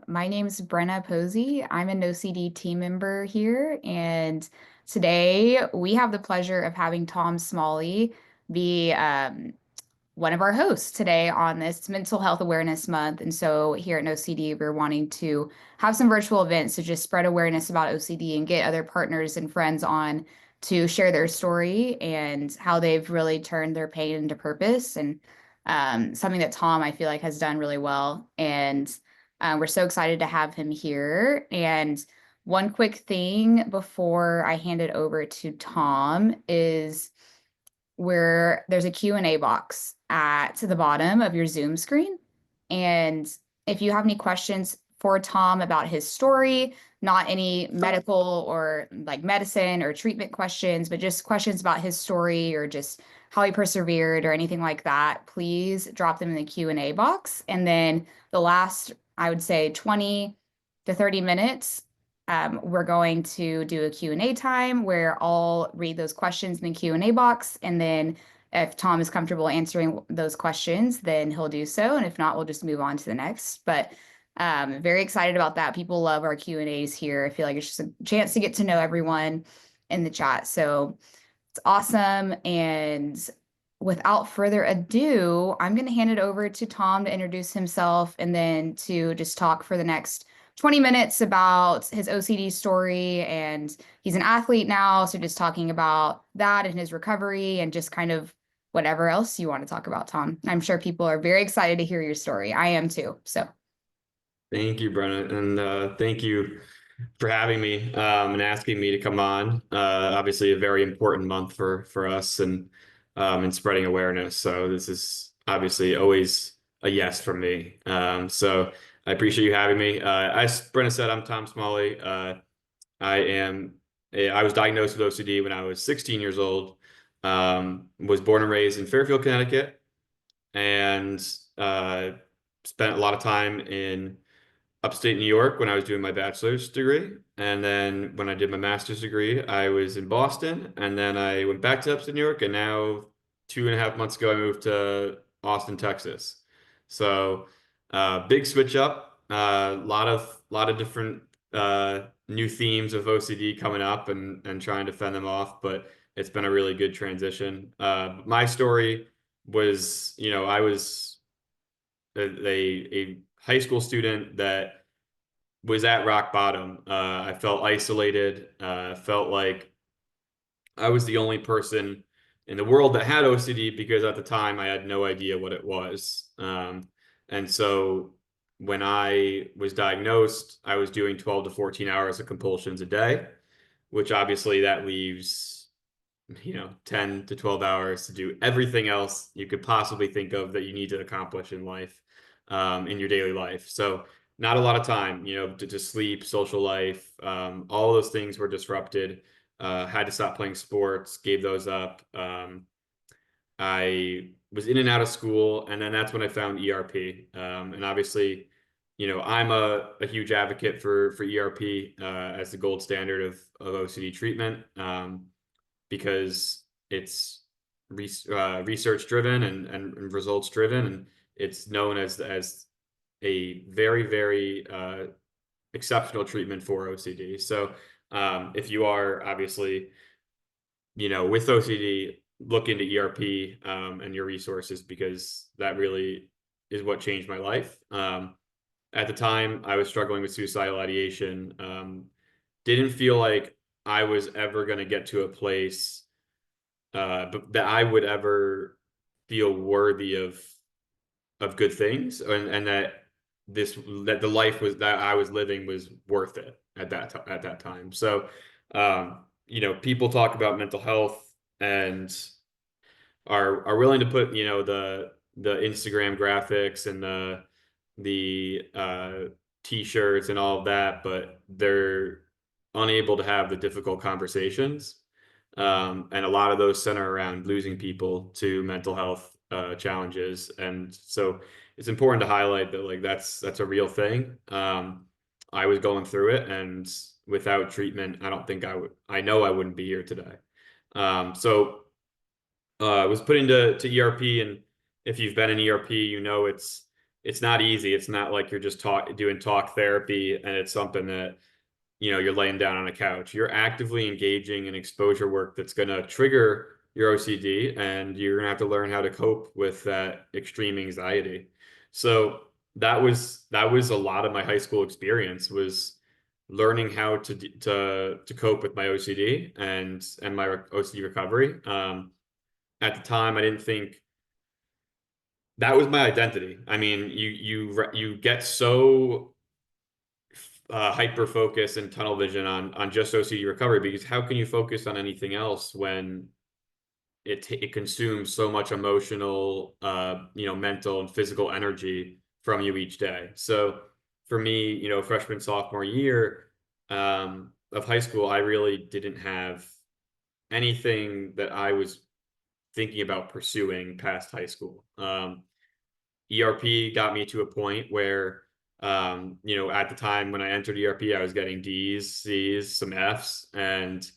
My name's Brenna Posey. I'm a NOCD team member here, and today we have the pleasure of having Tom Smalley be one of our hosts today on this Mental Health Awareness Month. And so here at NOCD, we're wanting to have some virtual events to just spread awareness about OCD and get other partners and friends on to share their story and how they've really turned their pain into purpose. And something that Tom, I feel like, has done really well. And we're so excited to have him here. And one quick thing before I hand it over to Tom is where there's a Q&A box at the bottom of your Zoom screen. And if you have any questions for Tom about his story, not any medical or like medicine or treatment questions, but just questions about his story or just how he persevered or anything like that, please drop them in the Q&A box. And then the last, I would say 20 to 30 minutes, we're going to do a Q&A time where I'll read those questions in the Q&A box. And then if Tom is comfortable answering those questions, then he'll do so. And if not, we'll just move on to the next. But very excited about that. People love our Q&As here. I feel like it's just a chance to get to know everyone in the chat. So it's awesome. And without further ado, I'm going to hand it over to Tom to introduce himself and then to just talk for the next 20 minutes about his OCD story. And he's an athlete now, so just talking about that and his recovery and just kind of whatever else you want to talk about, Tom. I'm sure people are very excited to hear your story. I am too. So Thank you, Brenna, and thank you for having me and asking me to come on. Obviously, a very important month for us and spreading awareness. So this is obviously always a yes from me. So I appreciate you having me. As Brenna said, I'm Tom Smalley. I was diagnosed with OCD when I was 16 years old. Was born and raised in Fairfield, Connecticut, and spent a lot of time in upstate New York when I was doing my bachelor's degree. And then when I did my master's degree, I was in Boston. And then I went back to upstate New York. And now 2.5 months ago, I moved to Austin, Texas. So big switch up. Lot of different new themes of OCD coming up and trying to fend them off. But it's been a really good transition. My story was, I was a high school student that was at rock bottom. I felt isolated, felt like I was the only person in the world that had OCD because at the time I had no idea what it was. And so when I was diagnosed, I was doing 12 to 14 hours of compulsions a day, which obviously that leaves 10 to 12 hours to do everything else you could possibly think of that you need to accomplish in life, in your daily life. So not a lot of time, to sleep, social life, all those things were disrupted. Had to stop playing sports, gave those up. I was in and out of school, and then that's when I found ERP. And obviously, I'm a huge advocate for ERP as the gold standard of OCD treatment, because it's research driven and results driven, and it's known as a very, very exceptional treatment for OCD. So if you are obviously, with OCD, look into ERP and your resources, because that really is what changed my life. At the time, I was struggling with suicidal ideation. Didn't feel like I was ever going to get to a place that I would ever feel worthy of good things, and that the life was that I was living was worth it at that time. So, people talk about mental health and are willing to put, the Instagram graphics and the t-shirts and all of that, but they're unable to have the difficult conversations. And a lot of those center around losing people to mental health challenges. And so it's important to highlight that, like, that's a real thing. I was going through it, and without treatment, I don't think I know I wouldn't be here today. So I was put into ERP, and if you've been in ERP, it's it's not easy. It's not like you're just doing talk therapy and it's something that, you're laying down on a couch. You're actively engaging in exposure work that's going to trigger your OCD, and you're going to have to learn how to cope with that extreme anxiety. So that was a lot of my high school experience, was learning how to cope with my OCD and my OCD recovery. At the time, I didn't think that was my identity. I mean, you get so hyper focus and tunnel vision on just OCD recovery, because how can you focus on anything else when it consumes so much emotional, mental and physical energy from you each day. So for me, freshman, sophomore year of high school, I really didn't have anything that I was thinking about pursuing past high school. ERP got me to a point where, at the time when I entered ERP, I was getting D's, C's, some F's, and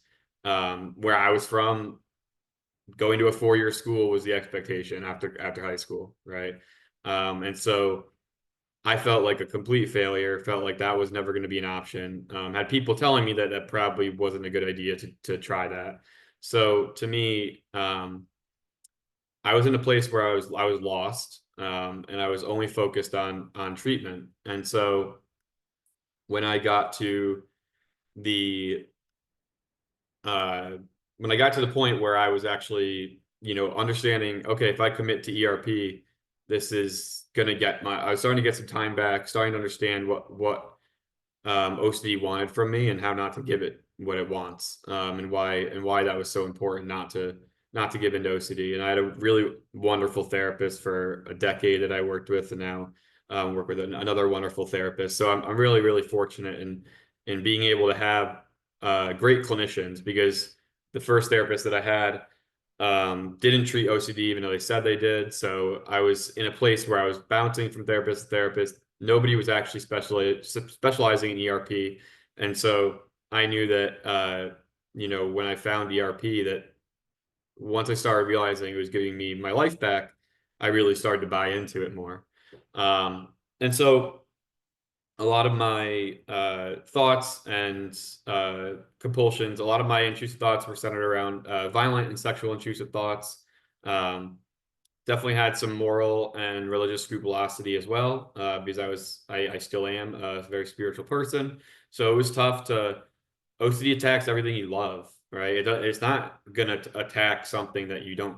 where I was from, going to a 4-year school was the expectation after high school, right? And so I felt like a complete failure. Felt like that was never going to be an option. Had people telling me that that probably wasn't a good idea to try that. So to me, I was in a place where I was lost, and I was only focused on treatment. And so when I got to the uh, when I got to the point where I was actually, understanding, okay, if I commit to ERP, this is gonna get I was starting to get some time back, starting to understand what OCD wanted from me and how not to give it what it wants, and why that was so important not to give into OCD. And I had a really wonderful therapist for a decade that I worked with, and now work with another wonderful therapist. So I'm really really fortunate in being able to have great clinicians, because the first therapist that I had didn't treat OCD even though they said they did. So I was in a place where I was bouncing from therapist to therapist. Nobody was actually specializing in ERP. And so I knew that, when I found ERP, that once I started realizing it was giving me my life back, I really started to buy into it more. And so a lot of my thoughts and compulsions, a lot of my intrusive thoughts were centered around violent and sexual intrusive thoughts. Um, Definitely had some moral and religious scrupulosity as well, because I still am a very spiritual person. So it was tough to OCD attacks everything you love, right? It's not gonna attack something that you don't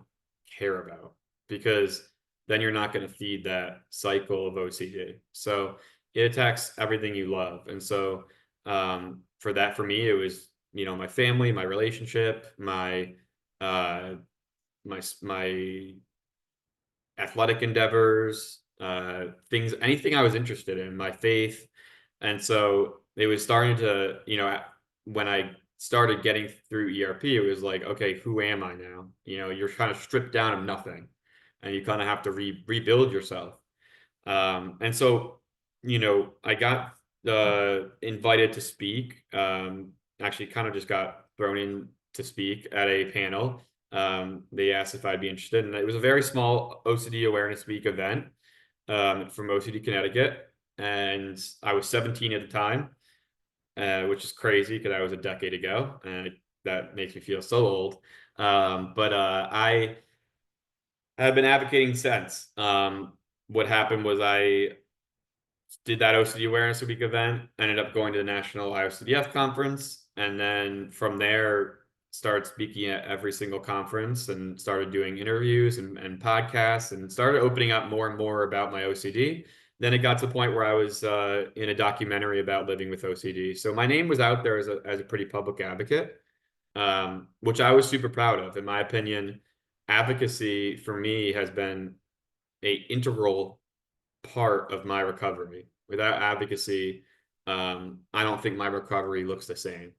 care about, because then you're not gonna feed that cycle of OCD. So it attacks everything you love, and so for me, it was, my family, my relationship, uh, my athletic endeavors, things, anything I was interested in, my faith. And so it was starting to, when I started getting through ERP, it was like, okay, who am I now? You're kind of stripped down of nothing, and you kind of have to rebuild yourself. And so, I got invited to speak. Actually, kind of just got thrown in to speak at a panel. They asked if I'd be interested, and it was a very small OCD Awareness Week event from OCD Connecticut. And I was 17 at the time, which is crazy because that was a decade ago, and that makes me feel so old. But I have been advocating since. What happened was I did that OCD Awareness Week event, ended up going to the National IOCDF conference, and then from there started speaking at every single conference and started doing interviews and podcasts, and started opening up more and more about my OCD. Then it got to the point where I was in a documentary about living with OCD. So my name was out there as a pretty public advocate, which I was super proud of. In my opinion, advocacy for me has been a integral part of my recovery. Without advocacy, I don't think my recovery looks the same.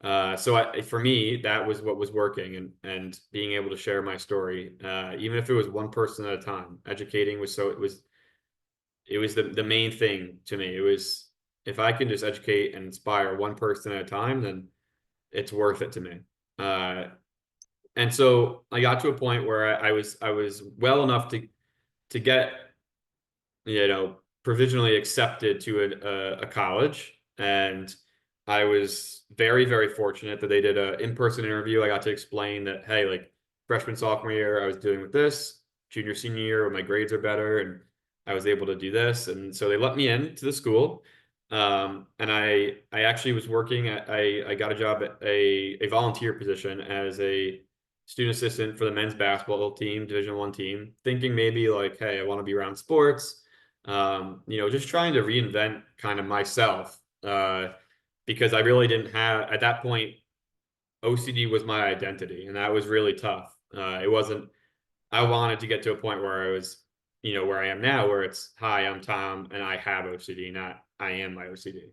For me, that was what was working, and being able to share my story, even if it was one person at a time. Educating was it was the main thing to me. It was, if I can just educate and inspire one person at a time, then it's worth it to me. Uh, and so I got to a point where I was well enough to get provisionally accepted to a college. And I was very, very fortunate that they did an in-person interview. I got to explain that, hey, like freshman, sophomore year, I was dealing with this. Junior, senior year, when my grades are better, and I was able to do this. And so they let me into the school. And I actually was working I got a job at a volunteer position as a student assistant for the men's basketball team, Division I team, thinking maybe like, hey, I want to be around sports. Just trying to reinvent kind of myself, because I really didn't have at that point. OCD was my identity, and that was really tough. It wasn't. I wanted to get to a point where I was, where I am now, where it's, hi, I'm Tom, and I have OCD, not I am my OCD.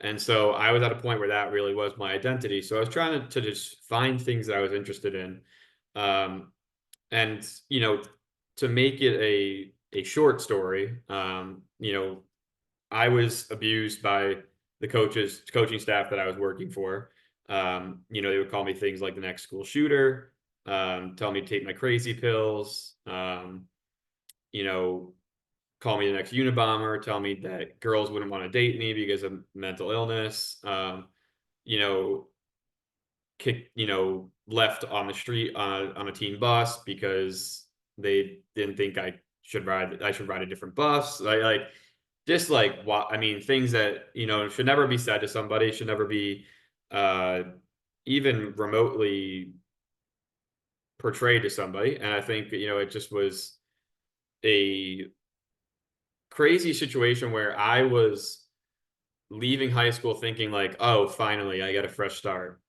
And so I was at a point where that really was my identity. So I was trying to just find things that I was interested in. Um, and, to make it a short story, I was abused by the coaching staff that I was working for. They would call me things like the next school shooter, tell me to take my crazy pills, you know, call me the next Unabomber, tell me that girls wouldn't want to date me because of mental illness, you know, left on the street on a teen bus because they didn't think I should ride a different bus. Like just like what I mean, things that, should never be said to somebody, should never be uh even remotely portrayed to somebody. And I think, it just was a crazy situation where I was leaving high school thinking like, oh, finally I get a fresh start.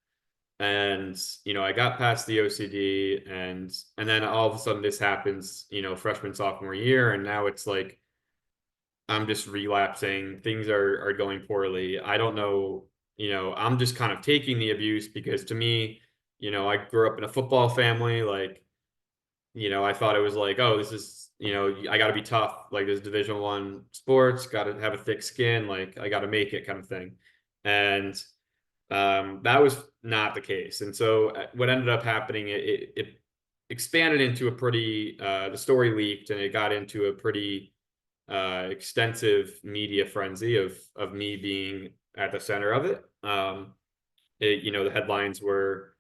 And I got past the OCD, and then all of a sudden this happens, freshman sophomore year, and now it's like I'm just relapsing. Things are going poorly. I don't know, I'm just kind of taking the abuse because to me, I grew up in a football family. Like, I thought it was like, oh, this is, I got to be tough. Like this Division I sports, got to have a thick skin. Like I got to make it kind of thing. And that was not the case. And so what ended up happening, it expanded into a pretty, the story leaked and it got into a pretty extensive media frenzy of me being at the center of it. The headlines were,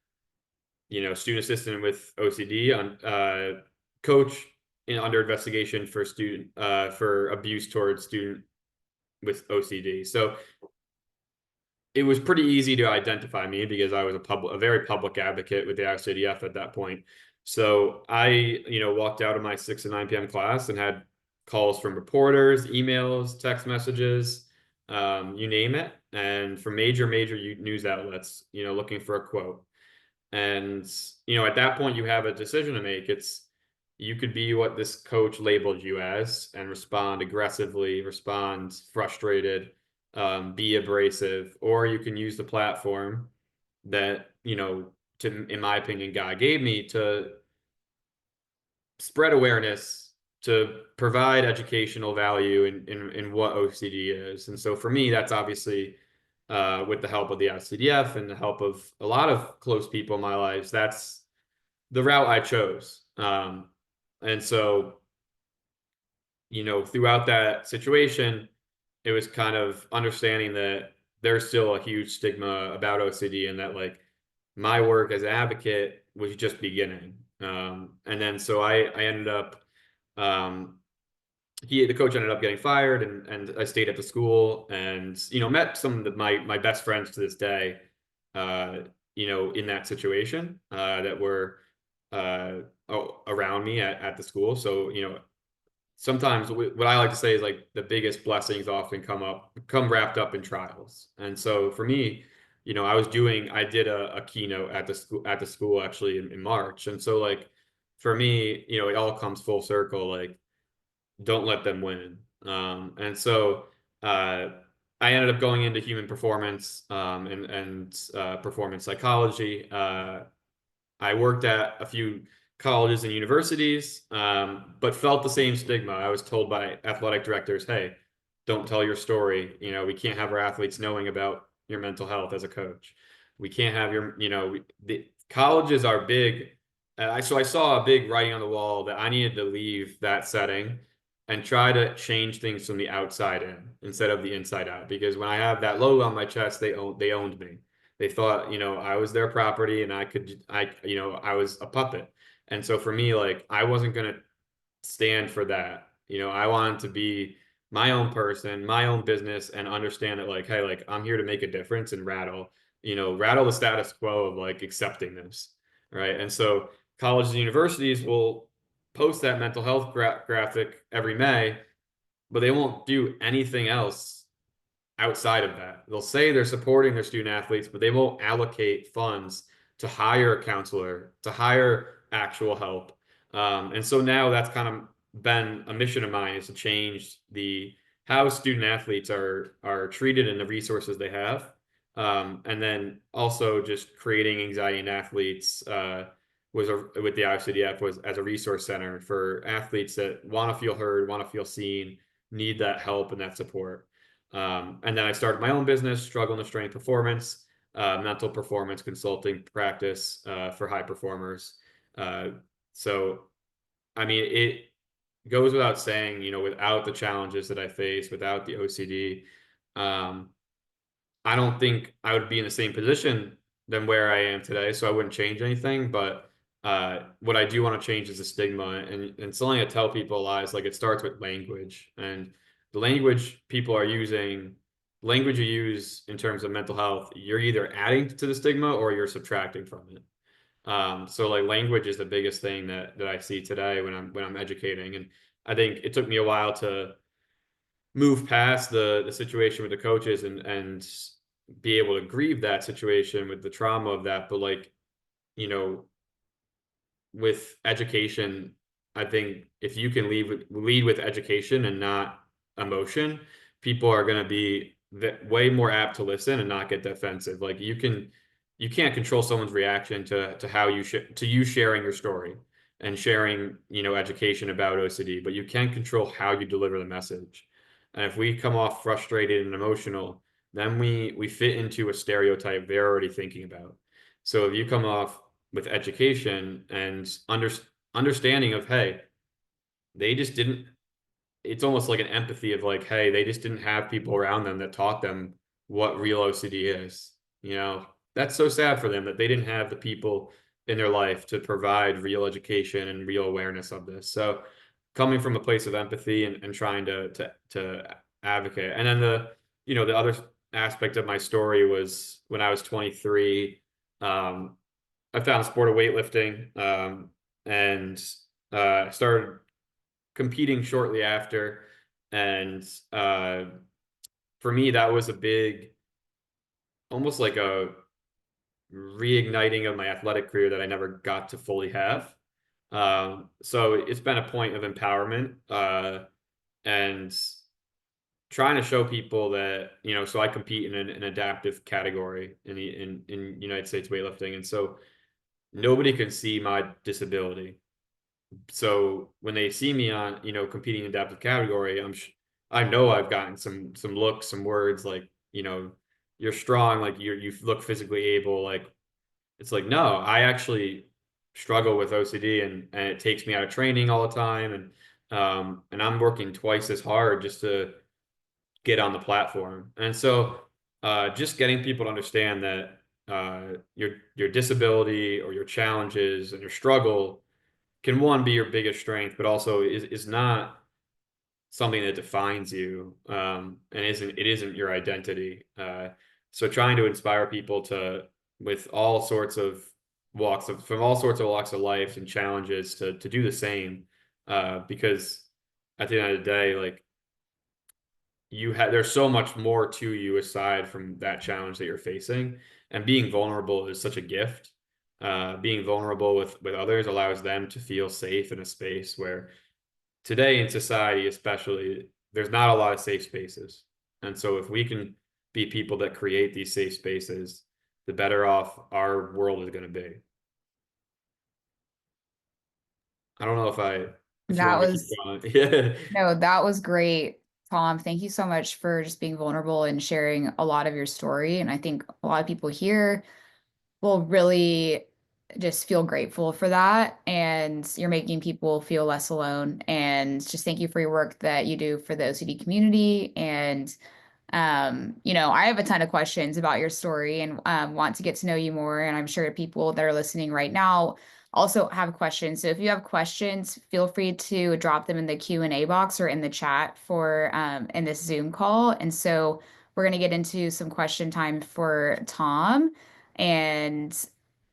student assistant with OCD on coach under investigation for student for abuse towards student with OCD. So it was pretty easy to identify me because I was a very public advocate with the ICDF at that point. So I, walked out of my 6 to 9 p.m. class and had calls from reporters, emails, text messages, you name it, and from major news outlets, looking for a quote. And, at that point, you have a decision to make. You could be what this coach labeled you as and respond aggressively, respond frustrated, be abrasive, or you can use the platform that, in my opinion, God gave me to spread awareness, to provide educational value in what OCD is. And so for me, that's obviously with the help of the ICDF and the help of a lot of close people in my lives, that's the route I chose. And so, throughout that situation, it was kind of understanding that there's still a huge stigma about OCD and that like my work as an advocate was just beginning. And then so I ended up um, the coach ended up getting fired, and I stayed at the school and met some of my best friends to this day, uh, in that situation that were around me at the school. So sometimes what I like to say is like the biggest blessings often come wrapped up in trials. And so for me, I did a keynote at the school actually in March. And so like for me, it all comes full circle. Like don't let them win. And so uh, I ended up going into human performance and performance psychology. I worked at a few colleges and universities, but felt the same stigma. I was told by athletic directors, "Hey, don't tell your story. We can't have our athletes knowing about your mental health as a coach. We can't have the colleges are big." So I saw a big writing on the wall that I needed to leave that setting and try to change things from the outside in instead of the inside out. Because when I have that logo on my chest, they owned me. They thought, I was their property and I was a puppet. And so for me, like I wasn't gonna stand for that. I wanted to be my own person, my own business, and understand that like, hey, like I'm here to make a difference and rattle the status quo of like accepting this, right? And so colleges and universities will post that mental health graphic every May, but they won't do anything else outside of that. They'll say they're supporting their student athletes, but they won't allocate funds to hire a counselor, to hire actual help. And so now that's kind of been a mission of mine, is to change the how student athletes are treated and the resources they have. And then also just creating anxiety in athletes with the ICDF was as a resource center for athletes that want to feel heard, want to feel seen, need that help and that support. And then I started my own business, Struggle to Strength Performance, mental performance consulting practice for high performers. Uh, so, I mean, it goes without saying, without the challenges that I face, without the OCD, um, I don't think I would be in the same position than where I am today. So I wouldn't change anything. But what I do want to change is the stigma. And something I tell people a lot is like it starts with language. And the language people are using, language you use in terms of mental health, you're either adding to the stigma or you're subtracting from it. So like language is the biggest thing that I see today when I'm educating. And I think it took me a while to move past the situation with the coaches and be able to grieve that situation with the trauma of that. But like, you know, with education, I think if you can lead with education and not emotion, people are going to be way more apt to listen and not get defensive. Like you can't control someone's reaction to how to you sharing your story and sharing, education about OCD, but you can control how you deliver the message. And if we come off frustrated and emotional, then we fit into a stereotype they're already thinking about. So if you come off with education and understanding of, hey, they just didn't, it's almost like an empathy of like, hey, they just didn't have people around them that taught them what real OCD is. You know, that's so sad for them that they didn't have the people in their life to provide real education and real awareness of this. So coming from a place of empathy and trying to advocate. And then the other aspect of my story was when I was 23, um, I found the sport of weightlifting, and started competing shortly after. And for me, that was a big, almost like a reigniting of my athletic career that I never got to fully have. So it's been a point of empowerment, and trying to show people that, so I compete in an adaptive category in United States weightlifting. And so nobody can see my disability. So when they see me on, competing in adaptive category, I know I've gotten some looks, some words like, you're strong, like you look physically able. Like it's like, no, I actually struggle with OCD and it takes me out of training all the time. And I'm working twice as hard just to get on the platform. And so just getting people to understand that your disability or your challenges and your struggle can, one, be your biggest strength, but also is not something that defines you, and it isn't your identity. So trying to inspire people with all sorts of from all sorts of walks of life and challenges to do the same, because at the end of the day, like there's so much more to you aside from that challenge that you're facing, and being vulnerable is such a gift. Being vulnerable with others allows them to feel safe in a space where today in society, especially, there's not a lot of safe spaces. And so if we can be people that create these safe spaces, the better off our world is going to be. I don't know if you That want me to keep was, going. Yeah. no, that was great, Tom. Thank you so much for just being vulnerable and sharing a lot of your story. And I think a lot of people here will really just feel grateful for that. And you're making people feel less alone. And just thank you for your work that you do for the OCD community. And I have a ton of questions about your story and want to get to know you more. And I'm sure people that are listening right now also have questions. So if you have questions, feel free to drop them in the Q&A box or in the chat for in this Zoom call. And so we're going to get into some question time for Tom. And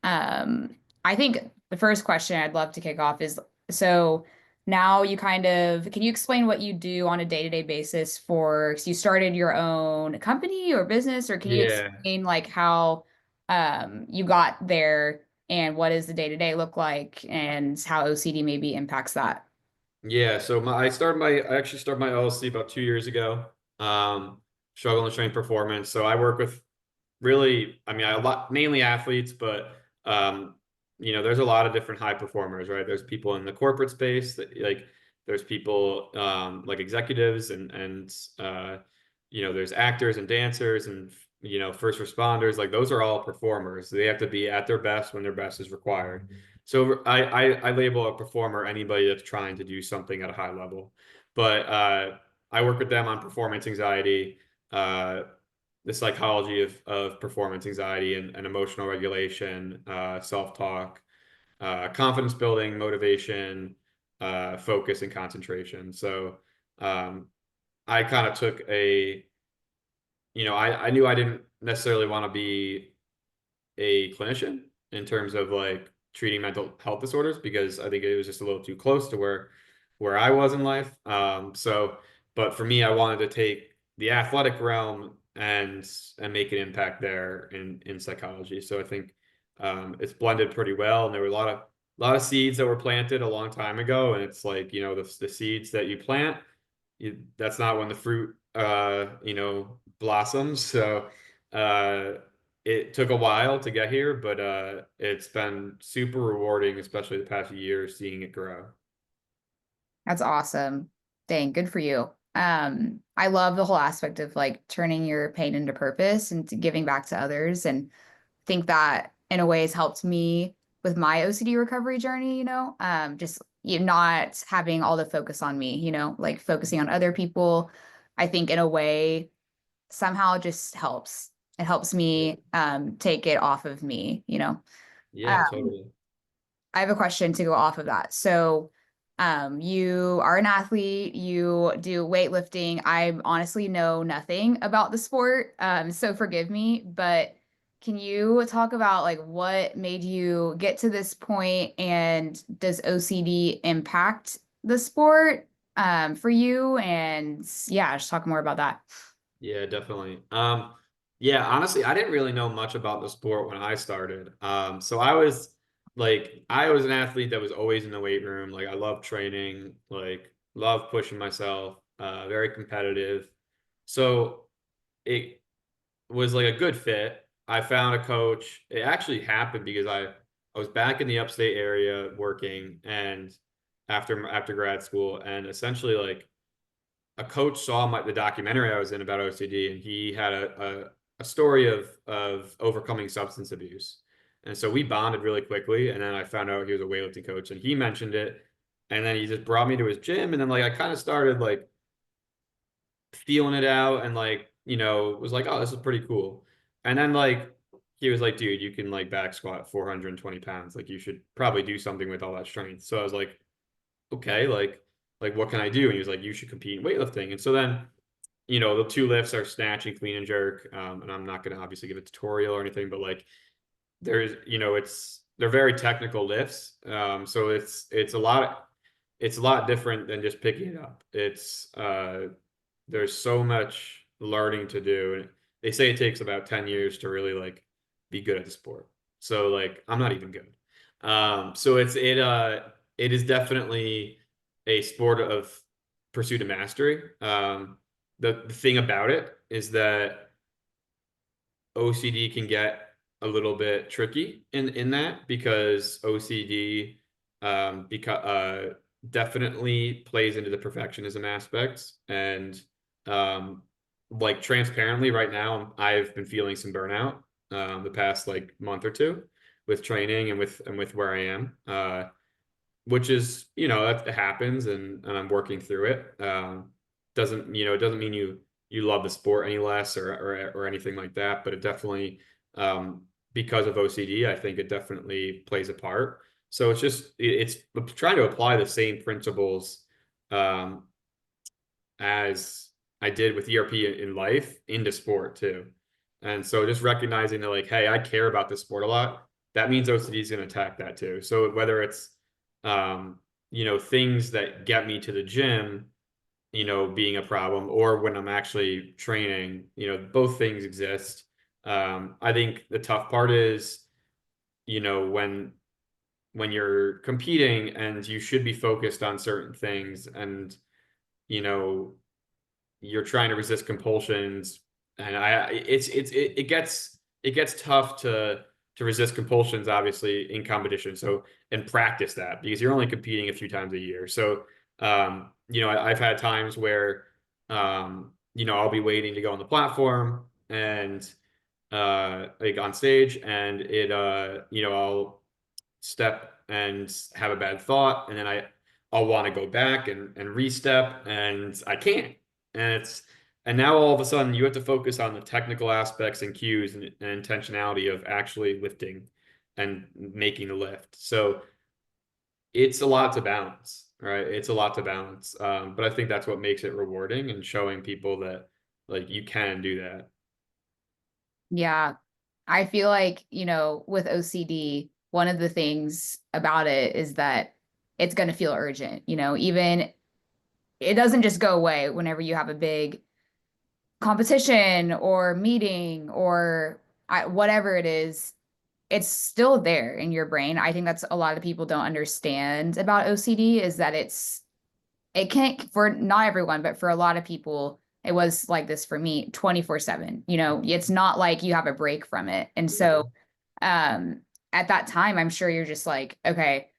I think the first question I'd love to kick off is so now you can you explain what you do on a day-to-day basis so you started your own company or business, or can you Yeah. explain like how you got there and what does the day-to-day look like and how OCD maybe impacts that? Yeah, so I actually started my LLC about 2 years ago. Um, Struggle and Strength Performance. So I work with really, I mean, a lot, mainly athletes, but um, there's a lot of different high performers, right? There's people in the corporate space that like there's people like executives and there's actors and dancers and first responders. Like those are all performers. They have to be at their best when their best is required. So I label a performer anybody that's trying to do something at a high level. But I work with them on performance anxiety, uh, the psychology of performance anxiety and emotional regulation, self-talk, confidence building, motivation, focus, and concentration. So um, I kind of took I knew I didn't necessarily want to be a clinician in terms of like treating mental health disorders because I think it was just a little too close to where I was in life. But for me, I wanted to take the athletic realm and make an impact there in psychology. So I think it's blended pretty well, and there were a lot of seeds that were planted a long time ago, and it's like the seeds that you plant that's not when the fruit blossoms. So uh it took a while to get here, but it's been super rewarding, especially the past year, seeing it grow. That's awesome. Dang, good for you. I love the whole aspect of like turning your pain into purpose and to giving back to others. And think that in a way has helped me with my OCD recovery journey, just not having all the focus on me, like focusing on other people. I think in a way somehow just helps. It helps Yeah, me take it off of me. Uh, yeah, totally. I have a question to go off of that. So, you are an athlete, you do weightlifting. I honestly know nothing about the sport, so forgive me, but can you talk about like what made you get to this point and does OCD impact the sport for you? And yeah, just talk more about that. Yeah, definitely. Yeah, honestly, I didn't really know much about the sport when I started. So I was an athlete that was always in the weight room. Like I love training, like love pushing myself, very competitive. So it was like a good fit. I found a coach. It actually happened because I was back in the upstate area working and after grad school and essentially like a coach saw the documentary I was in about OCD, and he had a story of overcoming substance abuse. And so we bonded really quickly. And then I found out he was a weightlifting coach, and he mentioned it. And then he just brought me to his gym, and then like I kind of started like feeling it out, and like was like, oh, this is pretty cool. And then like he was like, dude, you can like back squat 420 pounds. Like you should probably do something with all that strength. So I was like, okay, like what can I do? And he was like, you should compete in weightlifting. And so then, the two lifts are snatch and clean and jerk. And I'm not going to obviously give a tutorial or anything, but like they're very technical lifts. So it's a lot different than just picking it up. There's so much learning to do. And they say it takes about 10 years to really like be good at the sport. So like I'm not even good. So it is definitely a sport of pursuit of mastery. The thing about it is that OCD can get a little bit tricky in that because OCD definitely plays into the perfectionism aspects and um, like transparently right now I've been feeling some burnout the past like month or two, with training and with where I am. Which is, that happens, and I'm working through it. It doesn't mean you love the sport any less or anything like that, but it definitely, because of OCD, I think it definitely plays a part. So it's trying to apply the same principles, um, as I did with ERP in life into sport too. And so just recognizing that, like, hey, I care about this sport a lot. That means OCD is going to attack that too. So whether it's, um, things that get me to the gym, being a problem, or when I'm actually training, both things exist. I think the tough part is, when you're competing and you should be focused on certain things, and, you know, you're trying to resist compulsions, and it gets tough to resist compulsions, obviously, in competition, so, and practice that, because you're only competing a few times a year. So, I've had times where, I'll be waiting to go on the platform, and like on stage, and I'll step and have a bad thought, and then I'll want to go back and re-step, and I can't. And now all of a sudden you have to focus on the technical aspects and cues, and intentionality of actually lifting and making the lift. So it's a lot to balance, right? It's a lot to balance. But I think that's what makes it rewarding, and showing people that, like, you can do that. Yeah. I feel like, with OCD, one of the things about it is that it's going to feel urgent, even it doesn't just go away whenever you have a big competition or meeting or whatever it is, it's still there in your brain. I think that's a lot of people don't understand about OCD is that it can't, for not everyone, but for a lot of people, it was like this for me 24/7. It's not like you have a break from it. And so Mhm. um at that time, I'm sure you're just like, okay,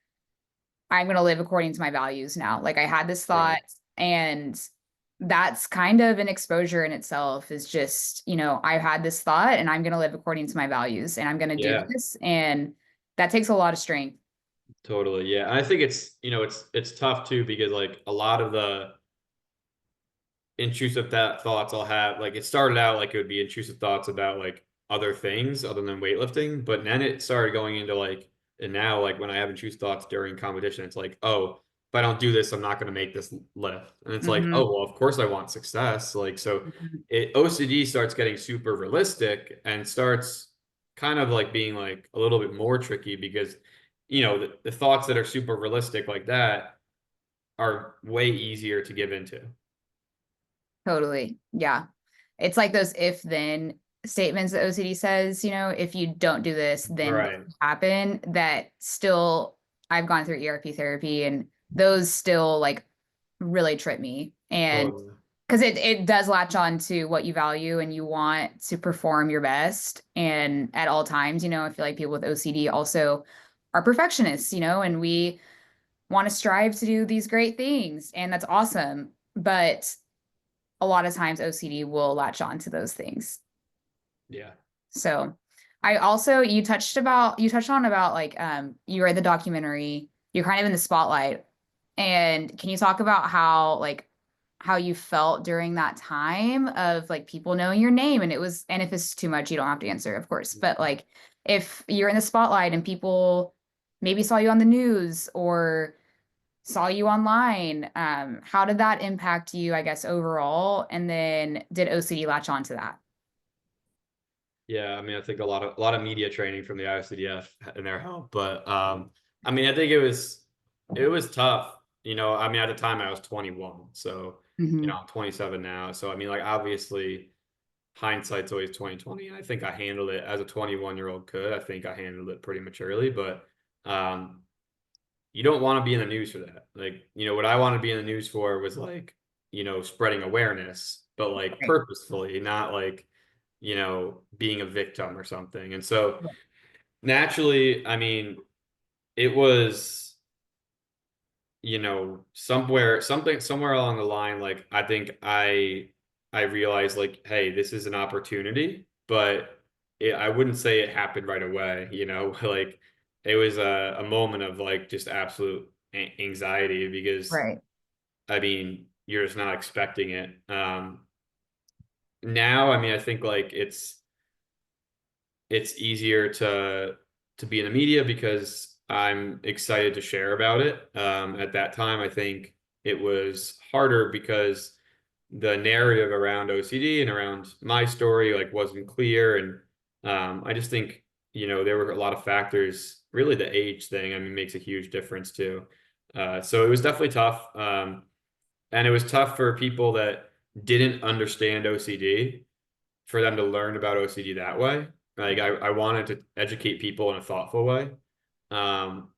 I'm going to live according to my values now. Like I had this thought, Right. and that's kind of an exposure in itself is just, I had this thought and I'm going to live according to my values and I'm going to do Yeah. this. And that takes a lot of strength. Totally. Yeah. And I think it's tough too, because, like, a lot of the intrusive thoughts I'll have, like, it started out like it would be intrusive thoughts about, like, other things other than weightlifting, but then it started going into, like, and now, like, when I have intrusive thoughts during competition, it's like, oh, if I don't do this, I'm not going to make this lift. And it's like, Hmm. oh, well, of course I want success. Like, so OCD starts getting super realistic, and starts kind of like being like a little bit more tricky, because, the thoughts that are super realistic like that are way easier to give into. Totally. Yeah. It's like those if then statements that OCD says, if you don't do this, then this Right. will happen. That still, I've gone through ERP therapy and those still like really trip me. And Totally. because it does latch on to what you value and you want to perform your best. And at all times, I feel like people with OCD also are perfectionists, and we want to strive to do these great things. And that's awesome. But a lot of times OCD will latch on to those things. Yeah. So I also you touched on about like you read the documentary, you're kind of in the spotlight. And can you talk about how you felt during that time of like people knowing your name and if it's too much, you don't have to answer, of course. But like if you're in the spotlight and people maybe saw you on the news or saw you online. How did that impact you, I guess, overall? And then did OCD latch on to that? Yeah, I mean, I think a lot of media training from the IOCDF in their help, but, I mean, I think it was tough. I mean, at the time I was 21, so, Hmm. I'm 27 now. So I mean, like, obviously hindsight's always 2020, and I think I handled it as a 21-year-old could. I think I handled it pretty maturely, but, um, you don't want to be in the news for that. Like, what I want to be in the news for was, like, spreading awareness, but, like, Right. purposefully, not like, being a victim or something. And so naturally, I mean, it was, somewhere along the line, like, I think I realized, like, hey, this is an opportunity, but I wouldn't say it happened right away, like it was a moment of like just absolute anxiety because Right. I mean, you're just not expecting it. Now, I mean, I think like it's easier to be in the media because I'm excited to share about it. At that time, I think it was harder because the narrative around OCD and around my story like wasn't clear, and I just think there were a lot of factors. Really, the age thing, I mean, makes a huge difference too. So it was definitely tough, and it was tough for people that didn't understand OCD for them to learn about OCD that way. Like I wanted to educate people in a thoughtful way. Um,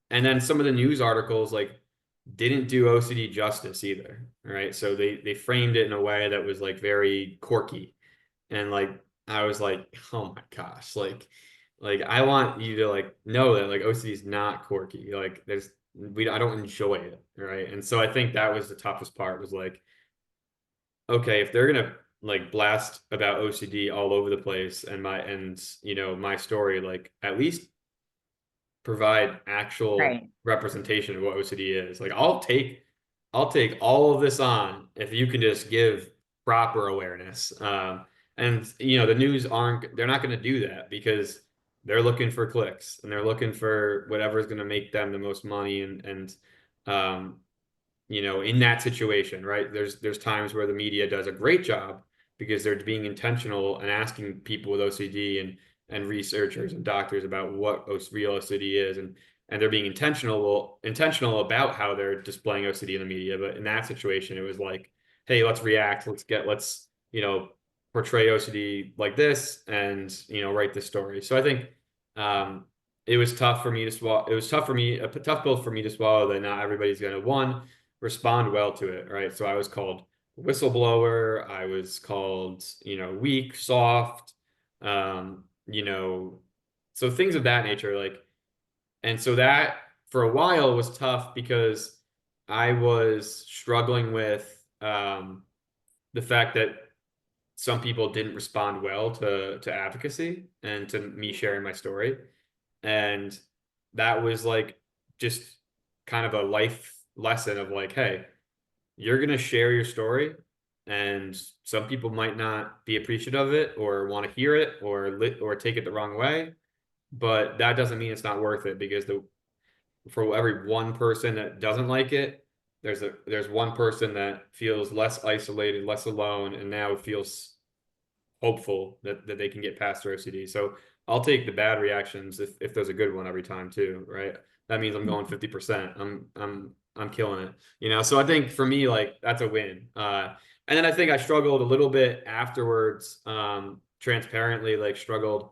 and then some of the news articles like didn't do OCD justice either. Right. So they framed it in a way that was like very quirky. And like I was like, oh my gosh, like I want you to like know that like OCD is not quirky. Like I don't enjoy it. Right. And so I think that was the toughest part was like, okay, if they're gonna like blast about OCD all over the place and my story, like at least provide actual Right. representation of what OCD is. Like I'll take all of this on if you can just give proper awareness. And the news they're not gonna do that because they're looking for clicks and they're looking for whatever is gonna make them the most money and um in that situation, right? There's times where the media does a great job because they're being intentional and asking people with OCD and researchers and doctors about what real OCD is, and they're being intentional about how they're displaying OCD in the media. But in that situation, it was like, hey, let's react, let's portray OCD like this, and write this story. So I think um, it was tough for me to swallow. It was tough for me, a tough pill for me to swallow that not everybody's going to respond well to it, right? So I was called whistleblower. I was called, weak, soft, um, you know, so things of that nature. Like, and so that for a while was tough because I was struggling with the fact that some people didn't respond well to advocacy and to me sharing my story. And that was like just kind of a life lesson of like, hey, you're going to share your story and some people might not be appreciative of it or want to hear it or take it the wrong way, but that doesn't mean it's not worth it because for every one person that doesn't like it, there's one person that feels less isolated, less alone, and now feels hopeful that they can get past their OCD. So I'll take the bad reactions if there's a good one every time too, right? That means I'm going 50%. I'm killing it. So I think for me, like that's a win. And then I think I struggled a little bit afterwards, transparently, like struggled.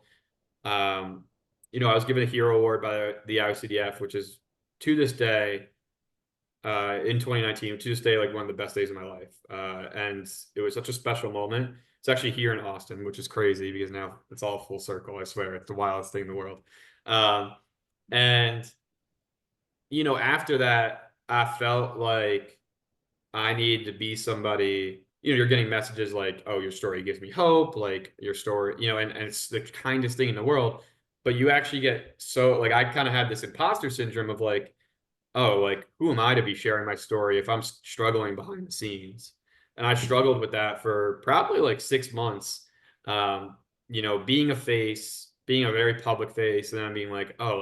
Um, I was given a hero award by the ICDF, which is to this day in 2019 to this day like one of the best days of my life, and it was such a special moment. It's actually here in Austin, which is crazy because now it's all full circle. I swear it's the wildest thing in the world. um, and after that I felt like I need to be somebody. You're getting messages like, oh, your story gives me hope, like your story, and it's the kindest thing in the world, but you actually get so like I kind of had this imposter syndrome of like, oh, like who am I to be sharing my story if I'm struggling behind the scenes? And I struggled with that for probably like 6 months. Being a face, being a very public face, and then I'm being like, oh,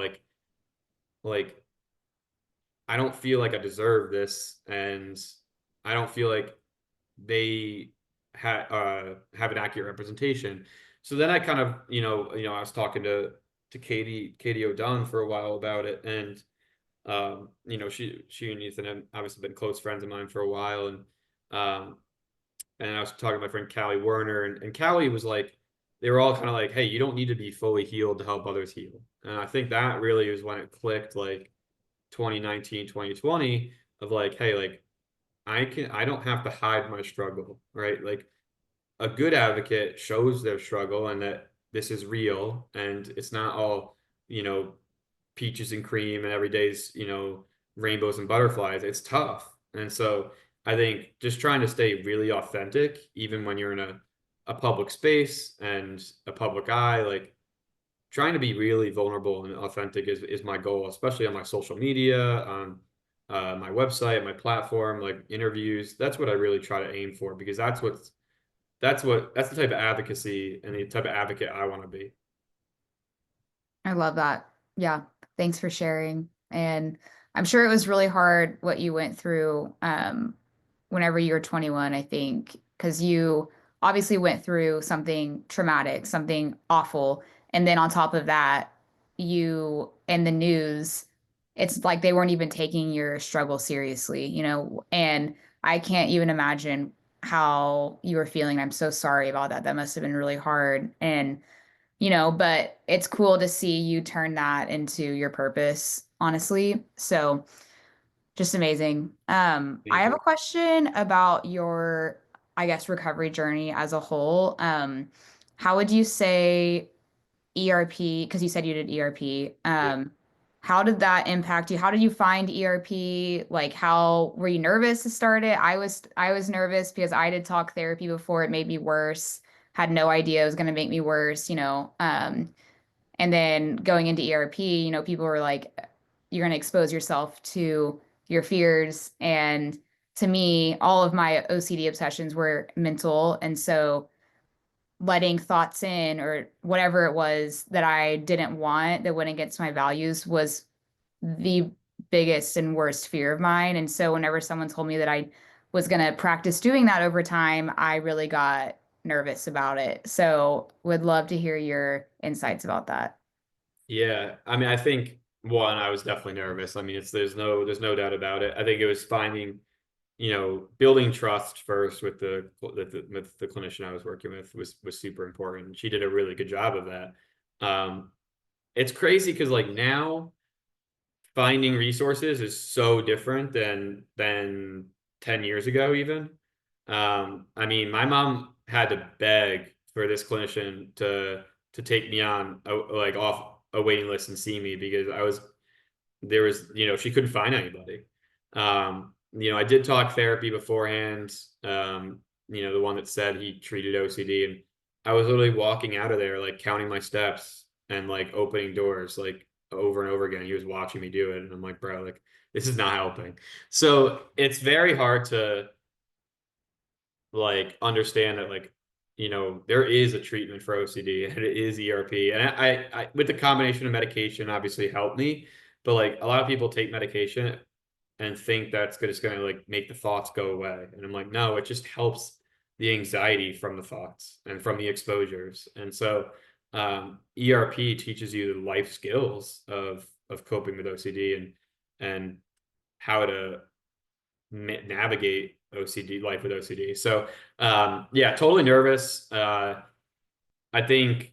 like I don't feel like I deserve this, and I don't feel like they have an accurate representation. So then I kind of, I was talking to Katie O'Dunn for a while about it, and she and Ethan have obviously been close friends of mine for a while, um, and I was talking to my friend Callie Werner, and Callie was like, they were all kind of like, hey, you don't need to be fully healed to help others heal, and I think that really was when it clicked, like 2019, 2020, of like, hey, like I don't have to hide my struggle, right? Like a good advocate shows their struggle and that this is real and it's not all, you know, peaches and cream and every day's, rainbows and butterflies. It's tough. And so I think just trying to stay really authentic, even when you're in a public space and a public eye, like trying to be really vulnerable and authentic is my goal, especially on my social media, on my website, my platform, like interviews. That's what I really try to aim for because that's the type of advocacy and the type of advocate I want to be. I love that. Yeah. Thanks for sharing. And I'm sure it was really hard what you went through whenever you were 21, I think, because you obviously went through something traumatic, something awful. And then on top of that, you in the news, it's like they weren't even taking your struggle seriously, and I can't even imagine how you were feeling. I'm so sorry about that. That must have been really hard. And but it's cool to see you turn that into your purpose, honestly. So just amazing. I Thank have a you. question about your, I guess, recovery journey as a whole. How would you say ERP, because you said you did ERP, Yeah. how did that impact you? How did you find ERP? Like, how were you nervous to start it? I was nervous because I did talk therapy before. It made me worse. Had no idea it was going to make me worse, and then going into ERP, people were like, you're going to expose yourself to your fears. And to me, all of my OCD obsessions were mental. And so letting thoughts in or whatever it was that I didn't want that went against my values was the biggest and worst fear of mine. And so whenever someone told me that I was going to practice doing that over time, I really got nervous about it. So would love to hear your insights about that. Yeah. I mean, I think one, I was definitely nervous. I mean, there's no doubt about it. I think it was finding, building trust first with the clinician I was working with was super important. She did a really good job of that. Um, it's crazy because like now finding resources is so different than 10 years ago even. I mean, my mom had to beg for this clinician to take me on like off a waiting list and see me because there was, she couldn't find anybody. I did talk therapy beforehand. The one that said he treated OCD, and I was literally walking out of there like counting my steps and like opening doors like over and over again. He was watching me do it, and I'm like, bro, like this is not helping. So it's very hard to like understand that like there is a treatment for OCD and it is ERP, and I with the combination of medication obviously helped me, but like a lot of people take medication and think that's just going to like make the thoughts go away. And I'm like, no, it just helps the anxiety from the thoughts and from the exposures. And so ERP teaches you the life skills of coping with OCD and how to navigate OCD life with OCD. So yeah, totally nervous. I think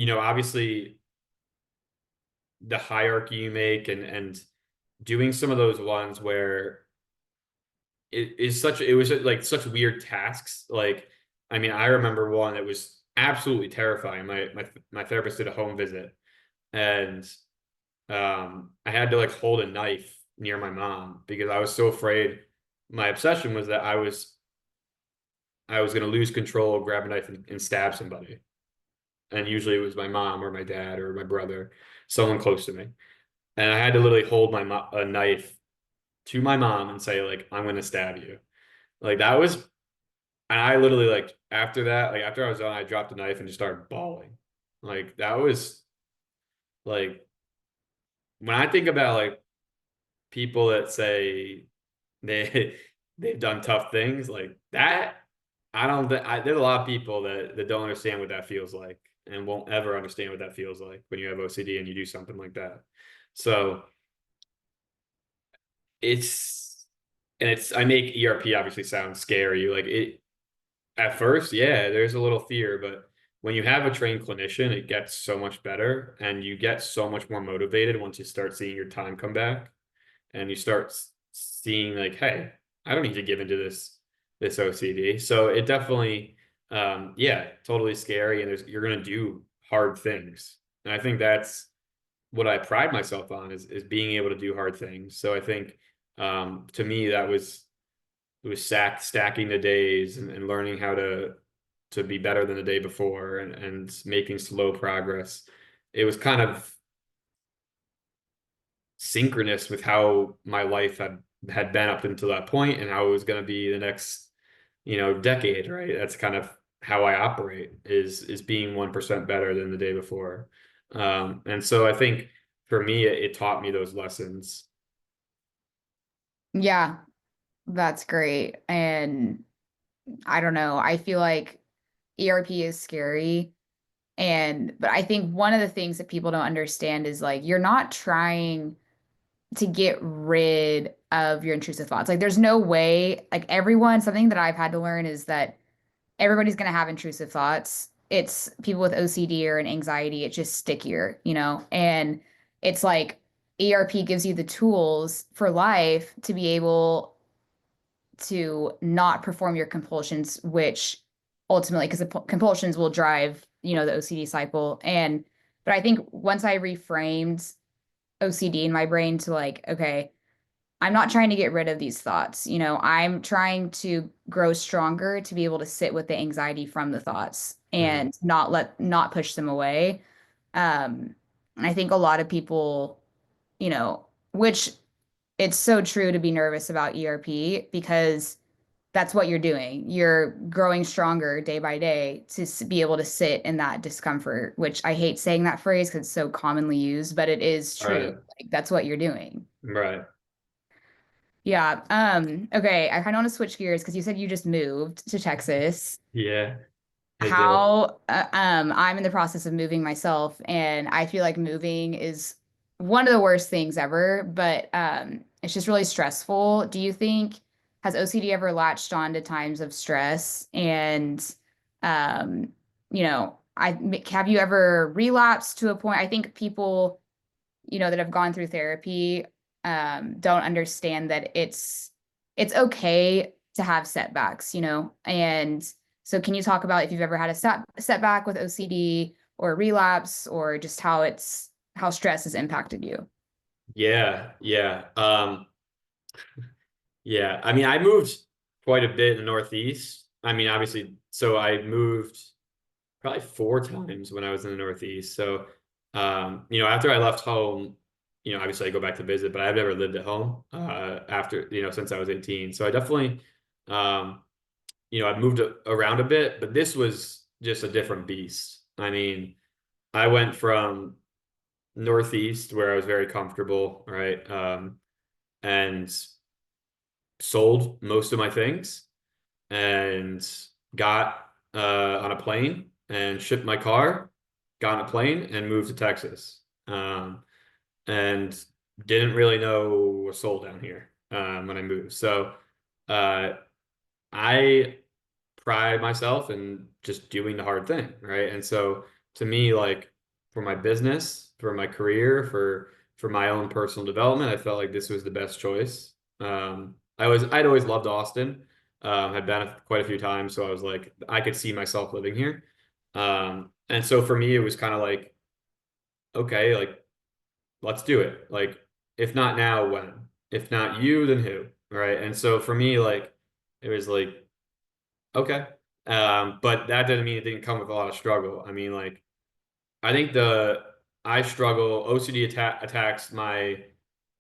obviously the hierarchy you make and doing some of those ones where it was like such weird tasks. Like, I mean, I remember one that was absolutely terrifying. My therapist did a home visit, and I had to like hold a knife near my mom because I was so afraid. My obsession was that I was going to lose control, grab a knife, and stab somebody. And usually it was my mom or my dad or my brother, someone close to me. And I had to literally hold a knife to my mom and say like, "I'm going to stab you." Like that was And I literally like after that, like after I was done, I dropped the knife and just started bawling. Like that was like when I think about like people that say they they've done tough things like that, I don't think there's a lot of people that don't understand what that feels like and won't ever understand what that feels like when you have OCD and you do something like that. So it's it's I make ERP obviously sound scary. Like it At first, yeah, there's a little fear, but when you have a trained clinician, it gets so much better and you get so much more motivated once you start seeing your time come back and you start seeing like, hey, I don't need to give into this OCD. So it definitely yeah, totally scary and you're gonna do hard things. And I think that's what I pride myself on is being able to do hard things. So I think to me that was it was stacking the days and learning how to to be better than the day before and making slow progress. It was kind of synchronous with how my life had been up until that point and how it was going to be the next, decade, right? That's kind of how I operate is being 1% better than the day before. And so I think for me, it taught me those lessons. Yeah, that's great. And I don't know, I feel like ERP is scary. But I think one of the things that people don't understand is like you're not trying to get rid of your intrusive thoughts. Like there's no way, like everyone, something that I've had to learn is that everybody's going to have intrusive thoughts. It's people with OCD or an anxiety, it's just stickier, you know? And it's like ERP gives you the tools for life to be able to not perform your compulsions, which ultimately, because the compulsions will drive, the OCD cycle. But I think once I reframed OCD in my brain to like, okay, I'm not trying to get rid of these thoughts. I'm trying to grow stronger to be able to sit with the anxiety from the thoughts Mhm. and not push them away. I think a lot of people, which it's so true to be nervous about ERP because that's what you're doing. You're growing stronger day by day to be able to sit in that discomfort, which I hate saying that phrase because it's so commonly used, but it is true. Right. Like that's what you're doing. Right. Yeah. Okay. I kind of want to switch gears because you said you just moved to Texas. Yeah, I did. I'm in the process of moving myself, and I feel like moving is one of the worst things ever, but it's just really stressful. Do you think has OCD ever latched on to times of stress? And I have you ever relapsed to a point? I think people that have gone through therapy don't understand that it's okay to have setbacks, and so can you talk about if you've ever had a setback with OCD or a relapse or just how stress has impacted you? Yeah, yeah. Yeah. I mean, I moved quite a bit in the Northeast. I mean, obviously, so I moved probably 4 times when I was in the Northeast. So, after I left home, obviously I go back to visit, but I've never lived at home after, since I was 18. So I definitely, um, I've moved around a bit, but this was just a different beast. I mean, I went from Northeast where I was very comfortable, right? And sold most of my things and got on a plane and shipped my car, got on a plane and moved to Texas. And didn't really know a soul down here when I moved. So uh, I pride myself in just doing the hard thing, right? And so to me, like for my business, for my career, for my own personal development, I felt like this was the best choice. I'd always loved Austin, had been quite a few times, so I was like, I could see myself living here. And so for me, it was kind of like, okay, like let's do it. Like if not now, when? If not you, then who? Right? And so for me, like it was like okay. But that doesn't mean it didn't come with a lot of struggle. I mean, like, I think I struggle, OCD attacks my,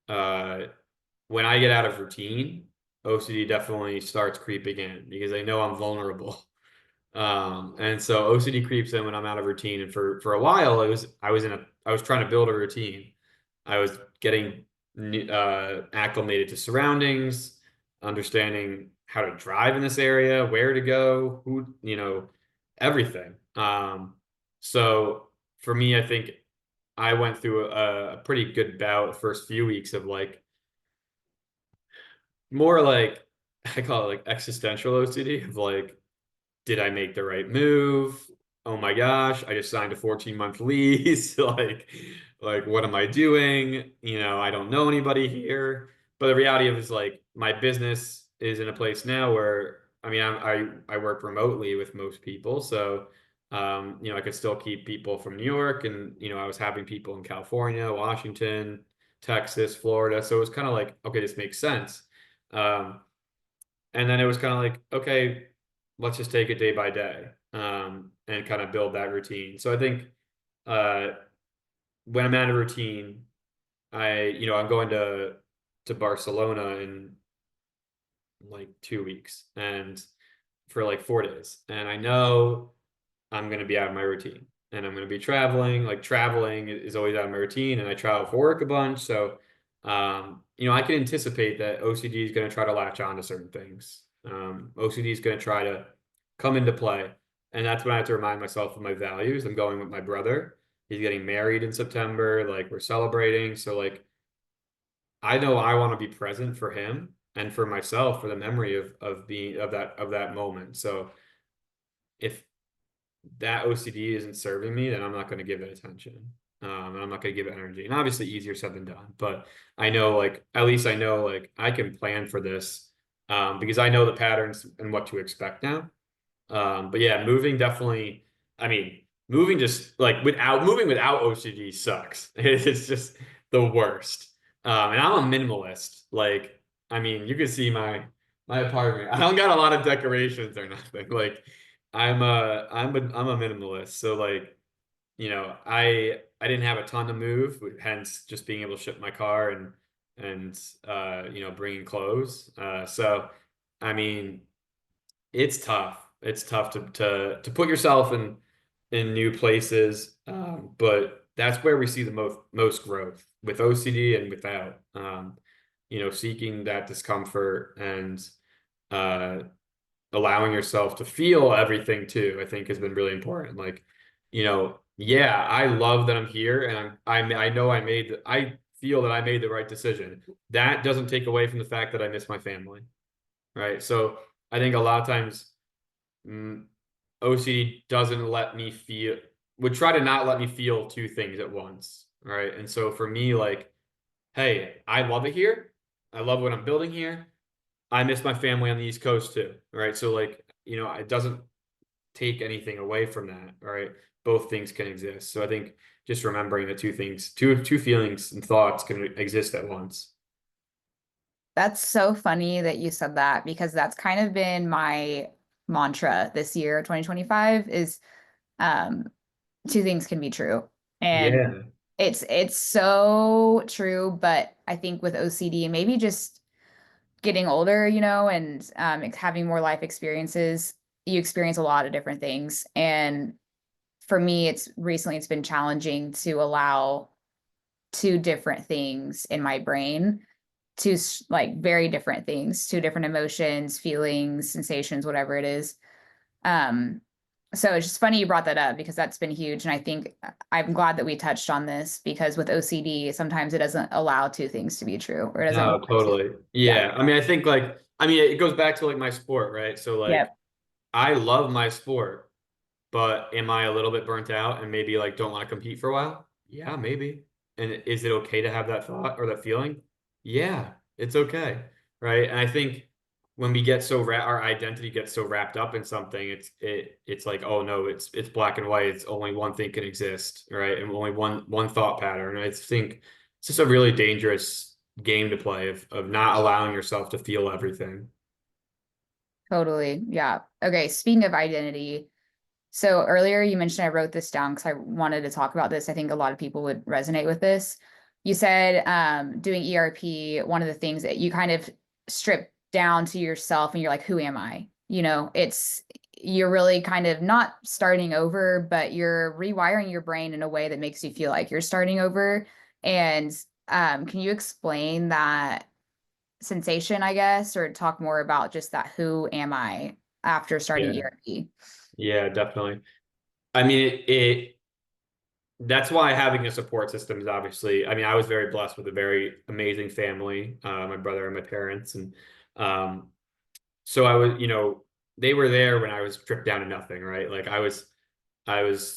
uh, when I get out of routine, OCD definitely starts creeping in because I know I'm vulnerable. And so OCD creeps in when I'm out of routine. And for a while, I was trying to build a routine. I was getting acclimated to surroundings, understanding how to drive in this area, where to go, who, everything. So for me, I think I went through a pretty good bout the first few weeks of like more like I call it like existential OCD of like did I make the right move? Oh my gosh, I just signed a 14-month lease. Like what am I doing? I don't know anybody here. But the reality of it is like my business is in a place now where I mean I work remotely with most people. So I could still keep people from New York and I was having people in California, Washington, Texas, Florida. So it was kind of like, okay, this makes sense. Um, and then it was kind of like, okay, let's just take it day by day, and kind of build that routine. So I think uh, when I'm at a routine, I'm going to Barcelona in like 2 weeks and for like 4 days, and I know I'm going to be out of my routine and I'm going to be traveling. Like traveling is always out of my routine, and I travel for work a bunch. So, I can anticipate that OCD is going to try to latch on to certain things. OCD is going to try to come into play. And that's when I have to remind myself of my values. I'm going with my brother. He's getting married in September. Like we're celebrating. So like I know I want to be present for him and for myself for the memory of being of that moment. So if that OCD isn't serving me, then I'm not going to give it attention. And I'm not going to give it energy. And obviously, easier said than done. But I know, like, at least I know, like, I can plan for this, because I know the patterns and what to expect now. But yeah, moving definitely. I mean, moving just like moving without OCD sucks. It's just the worst. And I'm a minimalist. Like, I mean, you can see my apartment. I don't got a lot of decorations or nothing. Like, I'm a minimalist. So like, I didn't have a ton to move, hence just being able to ship my car and bringing clothes. So I mean, it's tough. It's tough to put yourself in new places, but that's where we see the most growth with OCD and without. Seeking that discomfort and uh, allowing yourself to feel everything too, I think has been really important. Like, yeah, I love that I'm here, and I know I feel that I made the right decision. That doesn't take away from the fact that I miss my family, right? So I think a lot of times, mm, OCD doesn't let me feel, would try to not let me feel two things at once, right? And so for me, like, hey, I love it here. I love what I'm building here. I miss my family on the East Coast too, right? So like, it doesn't take anything away from that, right? Both things can exist. So I think just remembering the two feelings and thoughts can exist at once. That's so funny that you said that because that's kind of been my mantra this year, 2025, is um two things can be true. And Yeah. it's so true, but I think with OCD, maybe just getting older, and having more life experiences, you experience a lot of different things. And for me, it's been challenging to allow two different things in my brain, two like very different things, two different emotions, feelings, sensations, whatever it is. Um, so it's just funny you brought that up because that's been huge. And I think I'm glad that we touched on this because with OCD, sometimes it doesn't allow two things to be true or it doesn't No, want to. totally. Yeah. Yeah. I mean, I think like, it goes back to like my sport, right? So like, Yep. I love my sport, but am I a little bit burnt out and maybe like don't want to compete for a while? Yeah, maybe. And is it okay to have that thought or that feeling? Yeah, it's okay. Right. And I think when we get our identity gets so wrapped up in something, it's like, oh no, it's black and white. It's only one thing can exist, right? And only one thought pattern. And I think it's just a really dangerous game to play of not allowing yourself to feel everything. Totally. Yeah. Okay. Speaking of identity, so earlier you mentioned I wrote this down because I wanted to talk about this. I think a lot of people would resonate with this. You said doing ERP, one of the things that you kind of strip down to yourself and you're like, who am I? You're really kind of not starting over, but you're rewiring your brain in a way that makes you feel like you're starting over. And can you explain that sensation, I guess, or talk more about just that who am I after starting Yeah. ERP? Yeah, definitely. I mean, that's why having a support system is obviously, I was very blessed with a very amazing family, my brother and my parents. And um, so they were there when I was stripped down to nothing, right? Like I was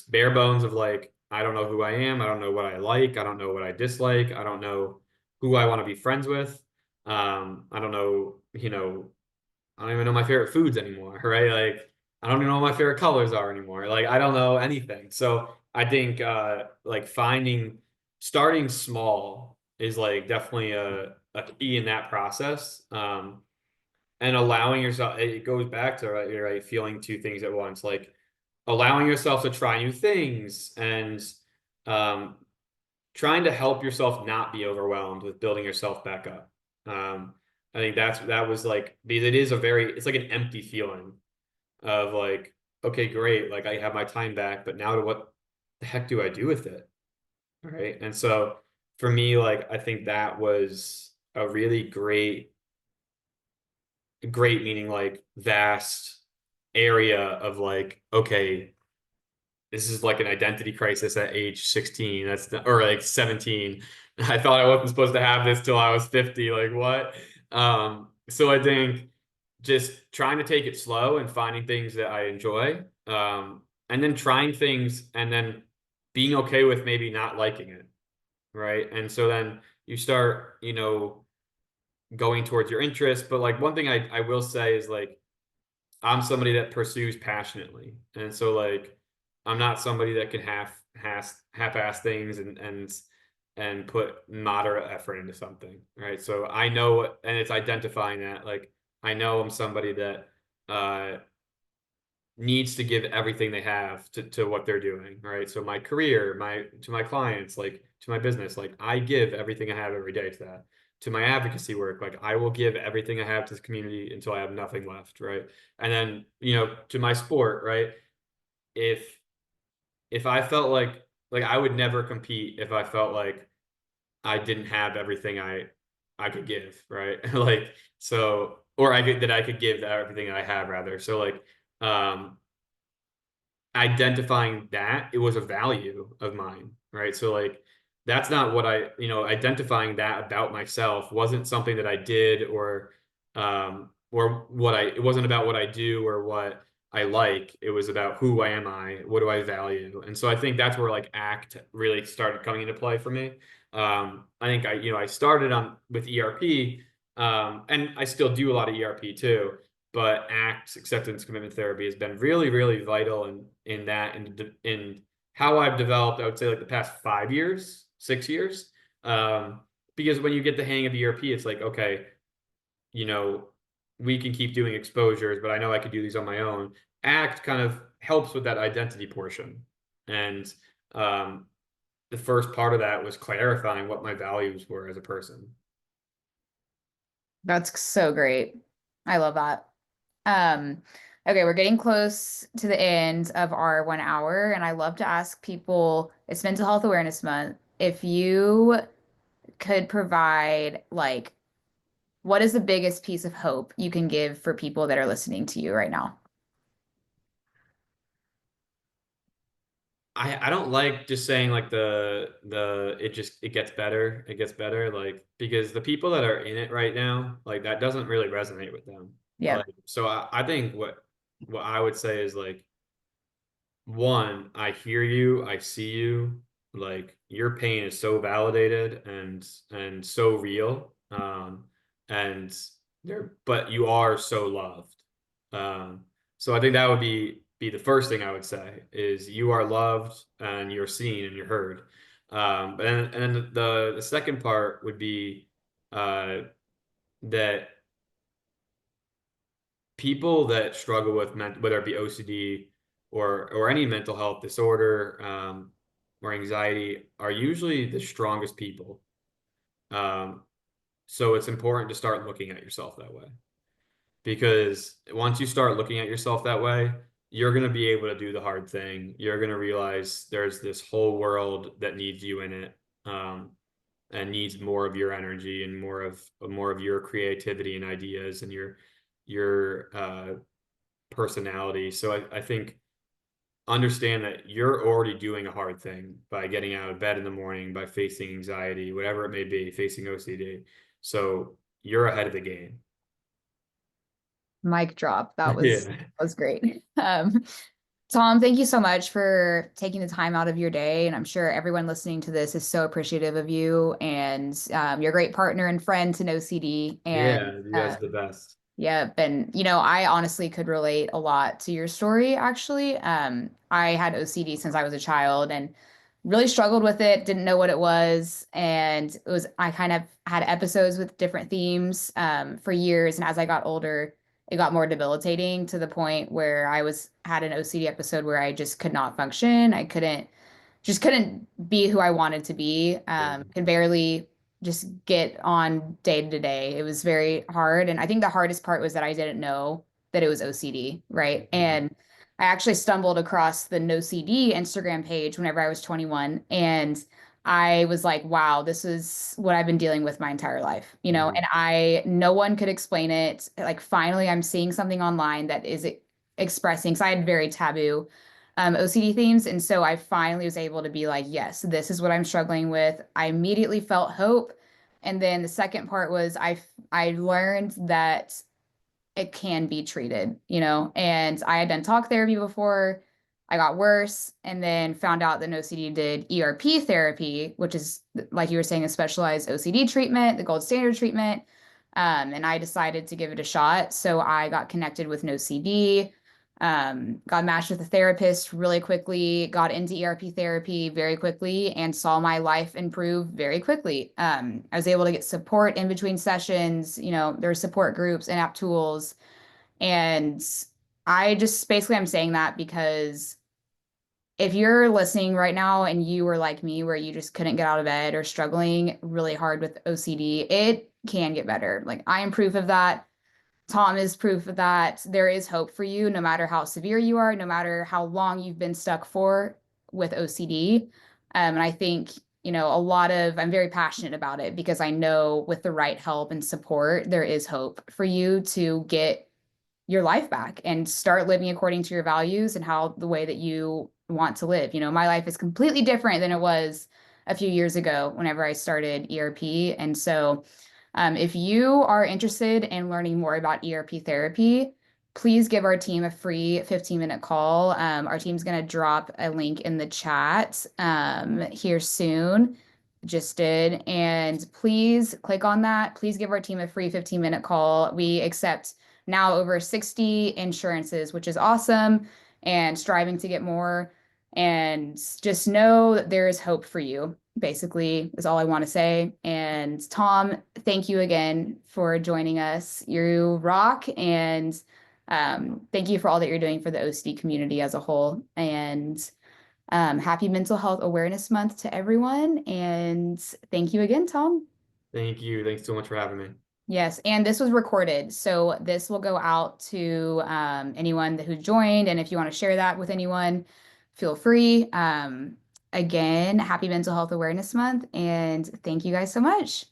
bare bones of like, I don't know who I am. I don't know what I like. I don't know what I dislike. I don't know who I want to be friends with. I don't know, I don't even know my favorite foods anymore, right? Like I don't even know what my favorite colors are anymore. Like I don't know anything. So I think like starting small is like definitely a key in that process. and allowing yourself, it goes back to right, feeling two things at once, like allowing yourself to try new things and um, trying to help yourself not be overwhelmed with building yourself back up. Um, I think that was like because it is a very it's like an empty feeling of like, okay, great, like I have my time back, but now to what the heck do I do with it? Right. And so for me, like I think that was a really great meaning like vast area of like, okay, this is like an identity crisis at age 16. That's the, or like 17. I thought I wasn't supposed to have this till I was 50. Like what? So I think just trying to take it slow and finding things that I enjoy. And then trying things and then being okay with maybe not liking it. Right. And so then you start, going towards your interests. But like one thing I will say is like I'm somebody that pursues passionately. And so like I'm not somebody that can half-ass things and put moderate effort into something, right? So I know, and it's identifying that like I know I'm somebody that uh needs to give everything they have to what they're doing, right? So my career, to my clients, like to my business, like I give everything I have every day to that. To my advocacy work, like I will give everything I have to the community until I have nothing left, right? And then, to my sport, right? If if I felt like I would never compete if I felt like I didn't have everything I could give, right? Like so or I could give everything I have rather. So like um identifying that it was a value of mine, right? So like that's not what identifying that about myself wasn't something that I did or what it wasn't about what I do or what I like. It was about who am I, what do I value? And so I think that's where like ACT really started coming into play for me. I think I started on with ERP, and I still do a lot of ERP too, but ACT, acceptance commitment therapy, has been really, really vital in that and in how I've developed, I would say like the past 5 years, 6 years. Um, because when you get the hang of ERP, it's like, okay, you know, we can keep doing exposures, but I know I could do these on my own. ACT kind of helps with that identity portion. And um, the first part of that was clarifying what my values were as a person. That's so great. I love that. Um, okay, we're getting close to the end of our 1 hour, and I love to ask people, it's Mental Health Awareness Month, if you could provide like what is the biggest piece of hope you can give for people that are listening to you right now? I don't like just saying like it gets better like because the people that are in it right now like that doesn't really resonate with them Yeah. like so I think what I would say is like one, I hear you, I see you, like your pain is so validated and so real. And but you are so loved. So I think that would be the first thing I would say is you are loved and you're seen and you're heard. And then the second part would be that people that struggle with whether it be OCD or any mental health disorder or anxiety are usually the strongest people. Um, so it's important to start looking at yourself that way because once you start looking at yourself that way, you're going to be able to do the hard thing. You're going to realize there's this whole world that needs you in it. And needs more of your energy and more of your creativity and ideas and your personality. So I think understand that you're already doing a hard thing by getting out of bed in the morning, by facing anxiety, whatever it may be, facing OCD. So you're ahead of the game. Mic drop. Yeah. That was great. Tom, thank you so much for taking the time out of your day. And I'm sure everyone listening to this is so appreciative of you and you're a great partner and friend to NOCD. And Yeah, you guys are the best. yeah, and I honestly could relate a lot to your story, actually. I had OCD since I was a child, and really struggled with it, didn't know what it was. And it was, I kind of had episodes with different themes for years. And as I got older, it got more debilitating to the point where had an OCD episode where I just could not function. I couldn't be who I wanted to be. Yeah. Could barely just get on day to day. It was very hard. And I think the hardest part was that I didn't know that it was OCD, right? Mhm. And I actually stumbled across the NOCD Instagram page whenever I was 21. And I was like, wow, this is what I've been dealing with my entire life, Mhm. and no one could explain it. Like, finally, I'm seeing something online that is expressing, because I had very taboo OCD themes. And so I finally was able to be like, yes, this is what I'm struggling with. I immediately felt hope. And then the second part was I learned that it can be treated, and I had done talk therapy before. I got worse and then found out that OCD did ERP therapy, which is, like you were saying, a specialized OCD treatment, the gold standard treatment. And I decided to give it a shot. So I got connected with NOCD, got matched with a therapist really quickly, got into ERP therapy very quickly, and saw my life improve very quickly. I was able to get support in between sessions. There were support groups and app tools. And I just basically, I'm saying that because if you're listening right now and you were like me, where you just couldn't get out of bed or struggling really hard with OCD, it can get better. Like, I am proof of that. Tom is proof of that. There is hope for you, no matter how severe you are, no matter how long you've been stuck for with OCD. And I think, I'm very passionate about it because I know with the right help and support, there is hope for you to get your life back and start living according to your values and how the way that you want to live. My life is completely different than it was a few years ago whenever I started ERP. And so, if you are interested in learning more about ERP therapy, please give our team a free 15-minute call. Our team's going to drop a link in the chat here soon. Just did. And please click on that. Please give our team a free 15-minute call. We accept now over 60 insurances, which is awesome, and striving to get more. And just know that there is hope for you, basically, is all I want to say. And Tom, thank you again for joining us. You rock. And thank you for all that you're doing for the OCD community as a whole. And happy Mental Health Awareness Month to everyone. And thank you again, Tom. Thank you. Thanks so much for having me. Yes, and this was recorded, so this will go out to anyone who joined. And if you want to share that with anyone, feel free. Again, happy Mental Health Awareness Month, and thank you guys so much.